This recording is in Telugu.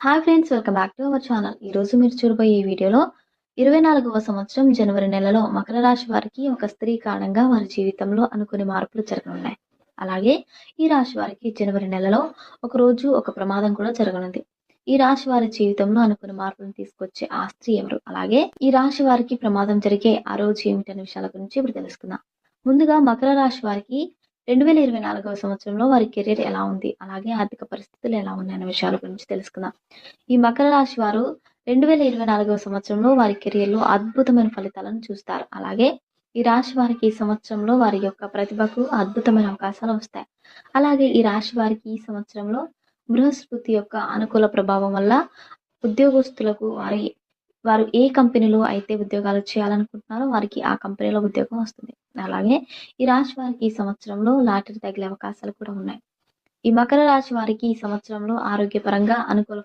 Hi friends, welcome back to our channel. ఈరోజు మీరు చూడబోయే ఈ వీడియోలో 24వ సంవత్సరం జనవరి నెలలో మకర రాశి వారికి ఒక స్త్రీ కారణంగా వారి జీవితంలో అనుకునే మార్పులు జరగనున్నాయి. అలాగే ఈ రాశి వారికి జనవరి నెలలో ఒక రోజు ఒక ప్రమాదం కూడా జరగనుంది. ఈ రాశి వారి జీవితంలో అనుకునే మార్పులను తీసుకొచ్చే ఆ స్త్రీ ఎవరు, అలాగే ఈ రాశి వారికి ప్రమాదం జరిగే ఆ రోజు ఏమిటనే విషయాల గురించి ఇప్పుడు తెలుసుకుందాం. ముందుగా మకర రాశి వారికి 2024వ సంవత్సరంలో వారి కెరీర్ ఎలా ఉంది, అలాగే ఆర్థిక పరిస్థితులు ఎలా ఉన్నాయన్న విషయాల గురించి తెలుసుకుందాం. ఈ మకర రాశి వారు 2024వ సంవత్సరంలో వారి కెరియర్‌లో అద్భుతమైన ఫలితాలను చూస్తారు. అలాగే ఈ రాశి వారికి ఈ సంవత్సరంలో వారి యొక్క ప్రతిభకు అద్భుతమైన అవకాశాలు వస్తాయి. అలాగే ఈ రాశి వారికి ఈ సంవత్సరంలో బృహస్పతి యొక్క అనుకూల ప్రభావం వల్ల ఉద్యోగస్తులకు వారు ఏ కంపెనీలో అయితే ఉద్యోగాలు చేయాలనుకుంటున్నారో వారికి ఆ కంపెనీలో ఉద్యోగం వస్తుంది. అలాగే ఈ రాశి వారికి ఈ సంవత్సరంలో లాటరీ తగిలే అవకాశాలు కూడా ఉన్నాయి. ఈ మకర రాశి వారికి ఈ సంవత్సరంలో ఆరోగ్యపరంగా అనుకూల